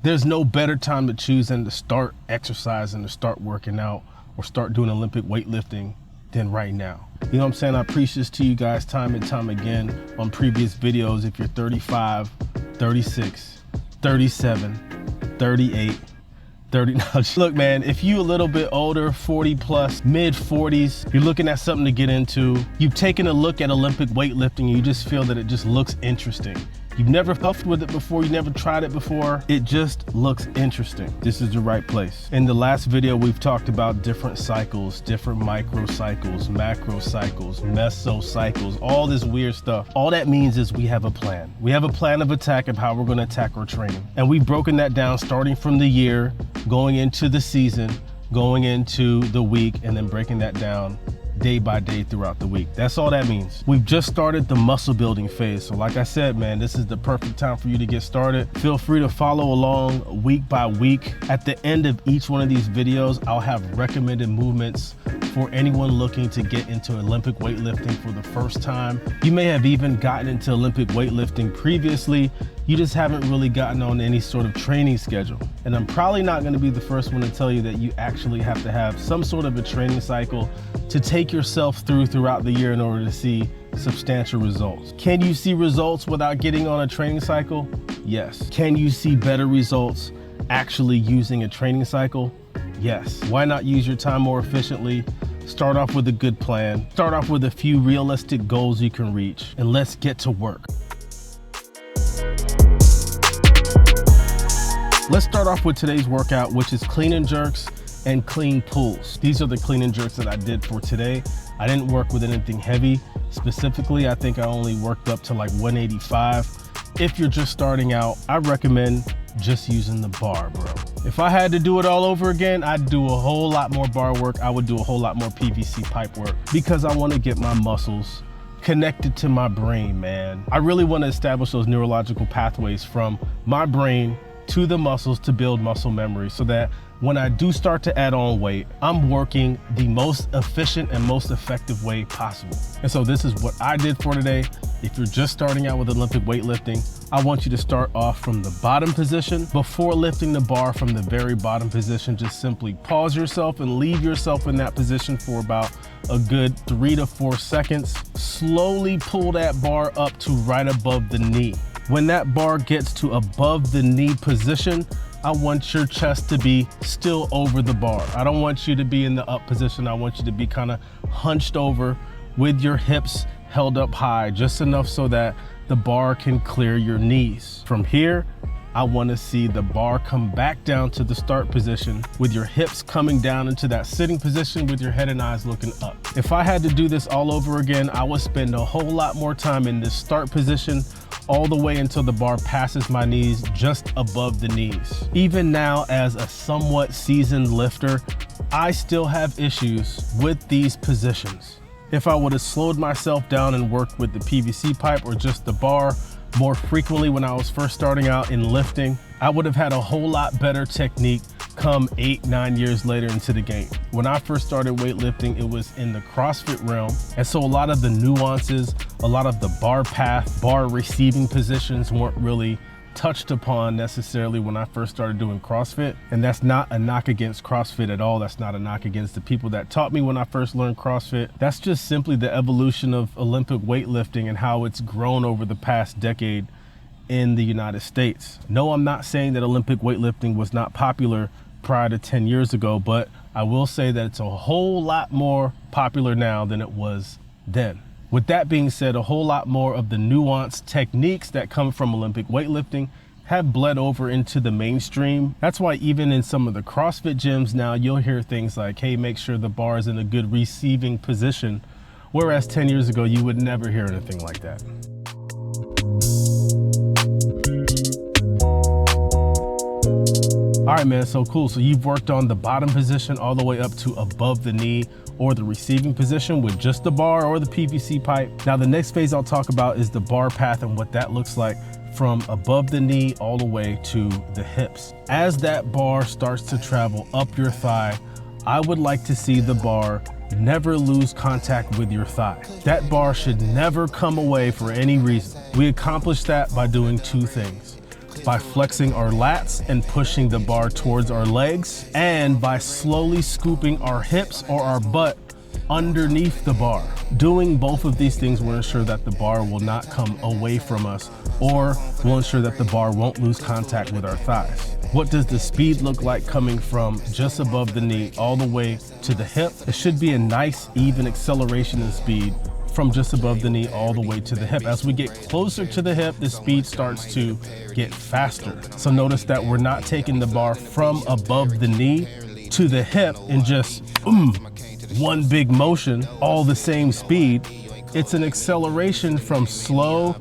There's no better time to choose than to start exercising, to start working out, or start doing Olympic weightlifting than right now. You know what I'm saying? I preach this to you guys time and time again on previous videos. If you're 35, 36, 37, 38, 30. Look, man, if you a little bit older, 40 plus, mid 40s, you're looking at something to get into, you've taken a look at Olympic weightlifting, and you just feel that it just looks interesting. You've never puffed with it before, you never tried it before, it just looks interesting. This is the right place. In the last video, we've talked about different cycles, different microcycles, macro cycles, mesocycles, all this weird stuff. All that means is we have a plan. We have a plan of attack of how we're gonna attack our training. And we've broken that down starting from the year, going into the season, going into the week, and then breaking that down day by day throughout the week. That's all that means. We've just started the muscle building phase. So like I said, man, this is the perfect time for you to get started. Feel free to follow along week by week. At the end of each one of these videos, I'll have recommended movements for anyone looking to get into Olympic weightlifting for the first time. You may have even gotten into Olympic weightlifting previously. You just haven't really gotten on any sort of training schedule. And I'm probably not gonna be the first one to tell you that you actually have to have some sort of a training cycle to take yourself throughout the year in order to see substantial results. Can you see results without getting on a training cycle? Yes. Can you see better results actually using a training cycle? Yes. Why not use your time more efficiently? Start off with a good plan. Start off with a few realistic goals you can reach, and let's get to work. Let's start off with today's workout, which is clean and jerks and clean pulls. These are the clean and jerks that I did for today. I didn't work with anything heavy. Specifically, I think I only worked up to like 185. If you're just starting out, I recommend just using the bar, bro. If I had to do it all over again, I'd do a whole lot more bar work. I would do a whole lot more PVC pipe work because I want to get my muscles connected to my brain, man. I really want to establish those neurological pathways from my brain to the muscles to build muscle memory so that when I do start to add on weight, I'm working the most efficient and most effective way possible. And so this is what I did for today. If you're just starting out with Olympic weightlifting, I want you to start off from the bottom position. Before lifting the bar from the very bottom position, just simply pause yourself and leave yourself in that position for about a good 3 to 4 seconds. Slowly pull that bar up to right above the knee. When that bar gets to above the knee position, I want your chest to be still over the bar. I don't want you to be in the up position. I want you to be kind of hunched over with your hips held up high, just enough so that the bar can clear your knees. From here, I want to see the bar come back down to the start position with your hips coming down into that sitting position with your head and eyes looking up. If I had to do this all over again, I would spend a whole lot more time in this start position all the way until the bar passes my knees, just above the knees. Even now, as a somewhat seasoned lifter, I still have issues with these positions. If I would have slowed myself down and worked with the PVC pipe or just the bar more frequently when I was first starting out in lifting, I would have had a whole lot better technique come 8-9 years later into the game. When I first started weightlifting, it was in the CrossFit realm. And so a lot of the nuances, a lot of the bar path, bar receiving positions weren't really touched upon necessarily when I first started doing CrossFit. And that's not a knock against CrossFit at all. That's not a knock against the people that taught me when I first learned CrossFit. That's just simply the evolution of Olympic weightlifting and how it's grown over the past decade in the United States. No, I'm not saying that Olympic weightlifting was not popular prior to 10 years ago, but I will say that it's a whole lot more popular now than it was then. With that being said, a whole lot more of the nuanced techniques that come from Olympic weightlifting have bled over into the mainstream. That's why even in some of the CrossFit gyms now, you'll hear things like, hey, make sure the bar is in a good receiving position. Whereas 10 years ago, you would never hear anything like that. All right, man, so cool. So you've worked on the bottom position all the way up to above the knee or the receiving position with just the bar or the PVC pipe. Now, the next phase I'll talk about is the bar path and what that looks like from above the knee all the way to the hips. As that bar starts to travel up your thigh, I would like to see the bar never lose contact with your thigh. That bar should never come away for any reason. We accomplish that by doing two things. by flexing our lats and pushing the bar towards our legs, and by slowly scooping our hips or our butt underneath the bar. Doing both of these things will ensure that the bar will not come away from us, or will ensure that the bar won't lose contact with our thighs. What does the speed look like coming from just above the knee all the way to the hip? It should be a nice even acceleration in speed from just above the knee all the way to the hip. As we get closer to the hip, the speed starts to get faster. So notice that we're not taking the bar from above the knee to the hip in just one big motion, all the same speed. It's an acceleration from slow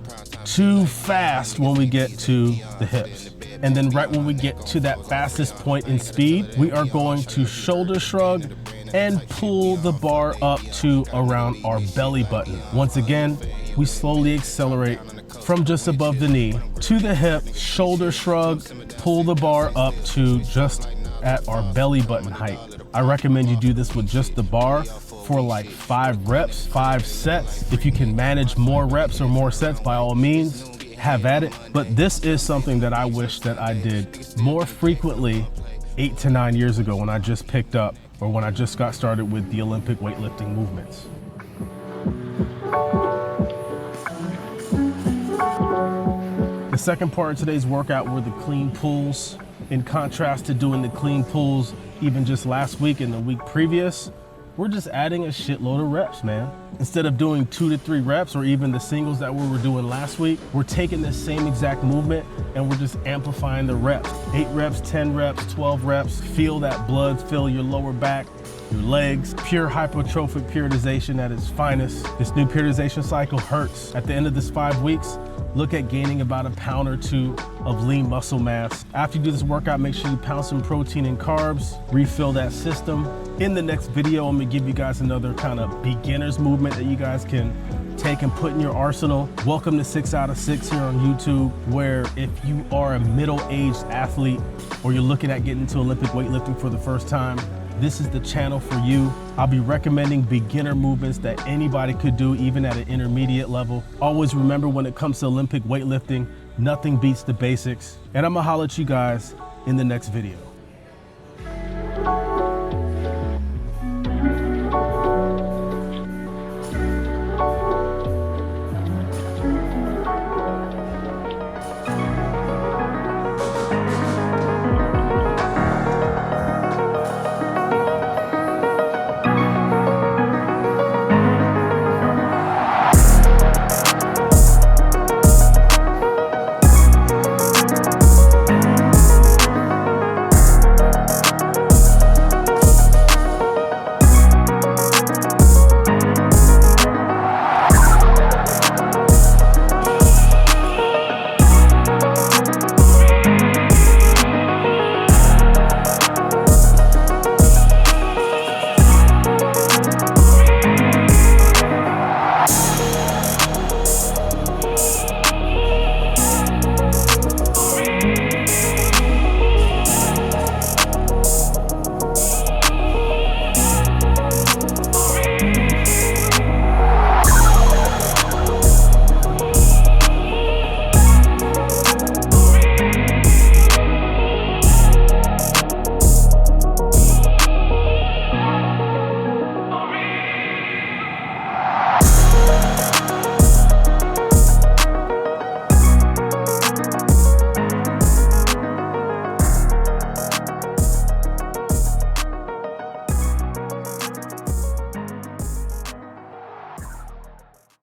to fast when we get to the hips. And then right when we get to that fastest point in speed, we are going to shoulder shrug and pull the bar up to around our belly button. Once again, we slowly accelerate from just above the knee to the hip, shoulder shrug, pull the bar up to just at our belly button height. I recommend you do this with just the bar for like 5 reps, 5 sets. If you can manage more reps or more sets, by all means, have at it. But this is something that I wish that I did more frequently 8 to 9 years ago when I just picked up, or when I just got started with the Olympic weightlifting movements. The second part of today's workout were the clean pulls. In contrast to doing the clean pulls even just last week and the week previous, we're just adding a shitload of reps, man. Instead of doing 2 to 3 reps or even the singles that we were doing last week, we're taking the same exact movement and we're just amplifying the reps. 8 reps, 10 reps, 12 reps. Feel that blood fill your lower back, your legs. Pure hypertrophic periodization at its finest. This new periodization cycle hurts. At the end of this 5 weeks, look at gaining about 1 pound or 2 of lean muscle mass. After you do this workout, make sure you pound some protein and carbs, refill that system. In the next video, I'm gonna give you guys another kind of beginner's movement that you guys can take and put in your arsenal. Welcome to 6 out of 6 here on YouTube, where if you are a middle-aged athlete or you're looking at getting into Olympic weightlifting for the first time, this is the channel for you. I'll be recommending beginner movements that anybody could do, even at an intermediate level. Always remember, when it comes to Olympic weightlifting, nothing beats the basics. And I'm gonna holler at you guys in the next video.